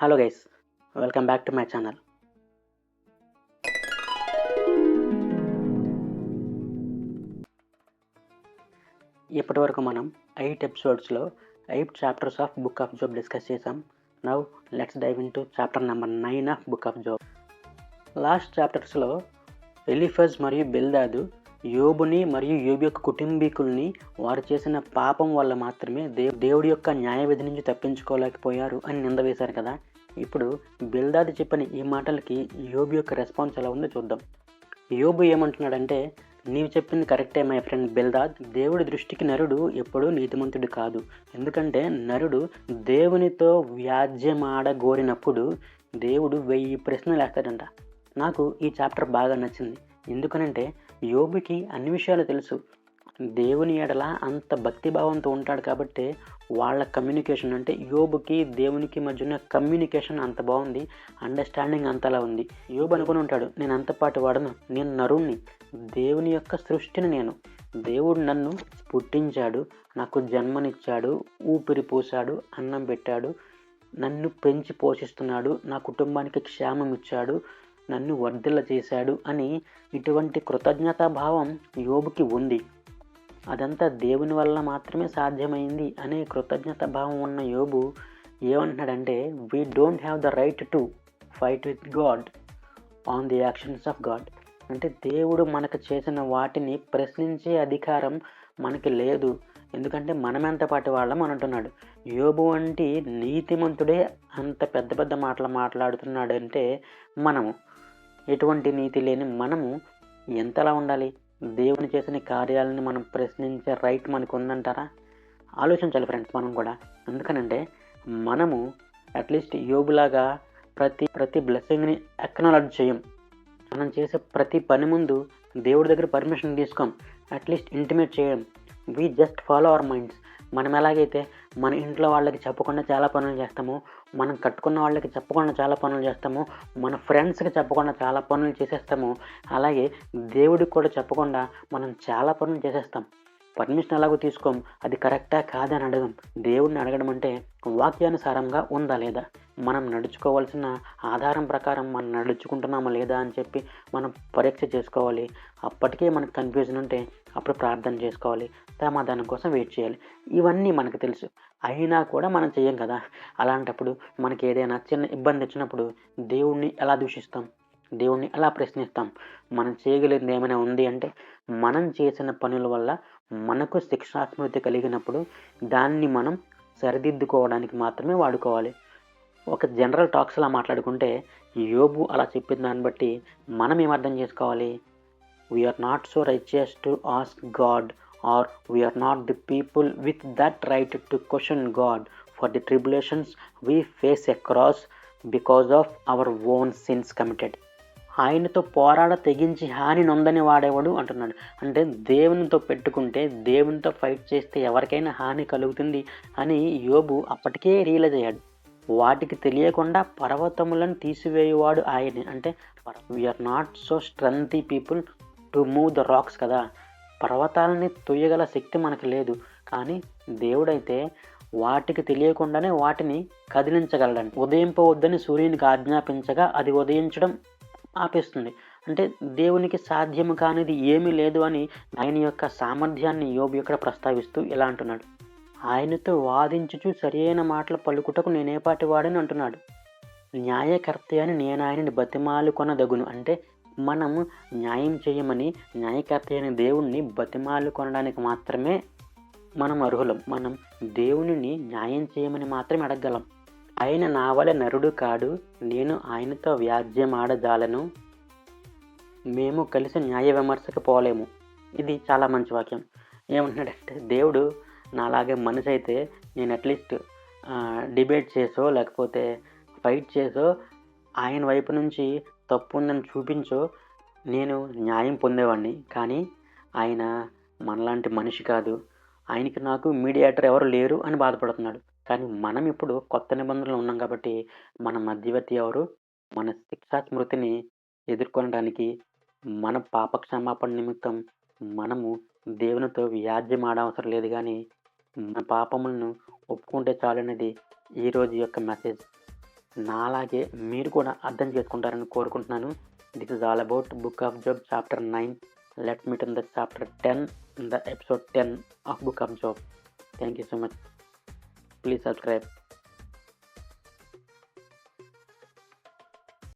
Hello guys, welcome back to my channel. ఇప్పటి వరకు మనం 8 ఎపిసోడ్స్లో 8 chapters of book of Job discuss చేసాం. Now let's dive in to chapter number 9 of book of Job. Last చాప్టర్స్లో Eliphaz మరియు Bildad యోబుని మరియు యోబు యొక్క కుటుంబీకుల్ని వారు చేసిన పాపం వల్ల మాత్రమే దేవుడి యొక్క న్యాయ విధి నుంచి తప్పించుకోలేకపోయారు అని నింద వేశారు కదా. ఇప్పుడు బిల్దాదు చెప్పిన ఈ మాటలకి యోబు యొక్క రెస్పాన్స్ ఎలా ఉందో చూద్దాం. యోబు ఏమంటున్నాడంటే, నీవు చెప్పింది కరెక్టే మై ఫ్రెండ్ బిల్దాద్. దేవుడి దృష్టికి నరుడు ఎప్పుడూ నీతిమంతుడు కాదు. ఎందుకంటే నరుడు దేవునితో వ్యాజ్యమాడగోరినప్పుడు దేవుడు 1000 ప్రశ్నలు వేస్తాడంట. నాకు ఈ చాప్టర్ బాగా నచ్చింది. ఎందుకనంటే యోబుకి అన్ని విషయాలు తెలుసు. దేవుని ఎడల అంత భక్తిభావంతో ఉంటాడు కాబట్టి వాళ్ళ కమ్యూనికేషన్, అంటే యోబుకి దేవునికి మధ్యన కమ్యూనికేషన్ అంత బాగుంది, అండర్స్టాండింగ్ అంతలా ఉంది. యోబు అనుకుని ఉంటాడు, నేను అంతపాటి వాడను, నేను నరుణ్ణి, దేవుని యొక్క సృష్టిని నేను. దేవుడు నన్ను పుట్టించాడు, నాకు జన్మనిచ్చాడు, ఊపిరి పోశాడు, అన్నం పెట్టాడు, నన్ను పెంచి పోషిస్తున్నాడు, నా కుటుంబానికి క్షేమం ఇచ్చాడు, నన్ను వర్ధిల్ల చేశాడు అని ఇటువంటి కృతజ్ఞతాభావం యోబుకి ఉంది. అదంతా దేవుని వల్ల మాత్రమే సాధ్యమైంది అనే కృతజ్ఞత భావం ఉన్న యోబు ఏమంటున్నాడంటే, we don't have the right to fight with God on the actions of God. అంటే దేవుడు మనకు చేసిన వాటిని ప్రశ్నించే అధికారం మనకి లేదు, ఎందుకంటే మనమెంతపాటి వాళ్ళం అని అంటున్నాడు. యోబు వంటి నీతిమంతుడే అంత పెద్ద పెద్ద మాటలు మాట్లాడుతున్నాడంటే మనము, ఎటువంటి నీతి లేని మనము ఎంతలా ఉండాలి? దేవుని చేసిన కార్యాలను మనం ప్రశ్నించే రైట్ మనకు ఉందంటారా? ఆలోచించాలి ఫ్రెండ్స్ మనం కూడా. ఎందుకనంటే మనము అట్లీస్ట్ యోబులాగా ప్రతి బ్లెస్సింగ్ని అక్నాలెడ్జ్ చేయం. మనం చేసే ప్రతి పని ముందు దేవుడి దగ్గర పర్మిషన్ తీసుకోం, అట్లీస్ట్ ఇంటిమేట్ చేయం. We just follow our minds. మనం ఎలాగైతే మన ఇంట్లో వాళ్ళకి చెప్పకుండా చాలా పనులు చేస్తామో, మనం కట్టుకున్న వాళ్ళకి చెప్పకుండా చాలా పనులు చేస్తామో, మన ఫ్రెండ్స్కి చెప్పకుండా చాలా పనులు చేసేస్తామో, అలాగే దేవుడికి కూడా చెప్పకుండా మనం చాలా పనులు చేసేస్తాం. పర్మిషన్ ఎలాగో తీసుకోం, అది కరెక్టా కాదా అని అడగం. దేవుడిని అడగడం అంటే వాక్యానుసారంగా ఉందా లేదా, మనం నడుచుకోవాల్సిన ఆధారం ప్రకారం మనం నడుచుకుంటున్నామా లేదా అని చెప్పి మనం పరీక్ష చేసుకోవాలి. అప్పటికే మనకు కన్ఫ్యూజన్ ఉంటే అప్పుడు ప్రార్థన చేసుకోవాలి, సమాధానం కోసం వెయిట్ చేయాలి. ఇవన్నీ మనకు తెలుసు, అయినా కూడా మనం చెయ్యం కదా. అలాంటప్పుడు మనకి ఏదైనా చిన్న ఇబ్బంది వచ్చినప్పుడు దేవుణ్ణి ఎలా దూషిస్తాం, దేవుణ్ణి ఎలా ప్రశ్నిస్తాం? మనం చేయగలిగింది ఏమైనా ఉంది అంటే, మనం చేసిన పనుల వల్ల మనకు శిక్షాస్మృతి కలిగినప్పుడు దాన్ని మనం సరిదిద్దుకోవడానికి మాత్రమే వాడుకోవాలి. ఒక జనరల్ టాక్స్లా మాట్లాడుకుంటే యోబు అలా చెప్పిన దాన్ని బట్టి మనం ఏమర్థం చేసుకోవాలి? We are not so righteous to ask God, or we are not the people with that right to question God for the tribulations we face across because of our own sins committed. ఆయనతో పోరాడ తెగించి హాని నొందని వాడేవాడు అంటున్నాడు. అంటే దేవునితో పెట్టుకుంటే, దేవునితో fight చేస్తే ఎవరికైనా హాని కలుగుతుంది అని యోబు అప్పటికే రియలైజ్ అయ్యాడు. వాటికి తెలియకుండా పర్వతములను తీసివేయువాడు ఆయనే. అంటే we are not so strengthy people to move the rocks కదా. పర్వతాలని తొయ్యగల శక్తి మనకు లేదు, కానీ దేవుడైతే వాటికి తెలియకుండానే వాటిని కదిలించగలడండి. ఉదయింపవద్దని సూర్యునికి ఆజ్ఞాపించగా అది ఉదయించడం ఆపేస్తుంది. అంటే దేవునికి సాధ్యము కానిది ఏమీ లేదు అని ఆయన యొక్క సామర్థ్యాన్ని యోబు ఇక్కడ ప్రస్తావిస్తూ ఇలా అంటున్నాడు, ఆయనతో వాదించుచు సరియైన మాటలు పలుకుటకు నేనేపాటి వాడని అంటున్నాడు. న్యాయకర్త అని నేను ఆయనని బతిమాలు కొనదగును. అంటే మనము న్యాయం చేయమని న్యాయకర్త అయిన దేవుణ్ణి బతిమాలు కొనడానికి మాత్రమే మనం అర్హులం. మనం దేవునిని న్యాయం చేయమని మాత్రమే అడగగలం. ఆయన నా వలె నరుడు కాడు, నేను ఆయనతో వ్యాజ్యమాడజాలను, మేము కలిసి న్యాయ విమర్శకు పోలేము. ఇది చాలా మంచి వాక్యం. ఏమంటున్నాడంటే, దేవుడు నాలాగే మనిషి అయితే నేను అట్లీస్ట్ డిబేట్ చేసో లేకపోతే ఫైట్ చేసో ఆయన వైపు నుంచి తప్పు ఉందని చూపించో నేను న్యాయం పొందేవాడిని. కానీ ఆయన మనలాంటి మనిషి కాదు, ఆయనకి నాకు మీడియేటర్ ఎవరు లేరు అని బాధపడుతున్నాడు. కానీ మనం ఇప్పుడు కొత్త నిబంధనలు ఉన్నాం కాబట్టి మన మధ్యవర్తి ఎవరు? మన శిక్షా స్మృతిని ఎదుర్కొనడానికి, మన పాప క్షమాపణ నిమిత్తం మనము దేవునితో వ్యాజ్యం ఆడవసరం లేదు, కానీ మన పాపములను ఒప్పుకుంటే చాలనేది ఈరోజు యొక్క మెసేజ్. నాలాగే మీరు కూడా అర్థం చేసుకుంటారని కోరుకుంటున్నాను. This is all about book of job chapter 9. Let's meet in the chapter 10 in the episode 10 of Book of Job. Thank you so much. Please subscribe.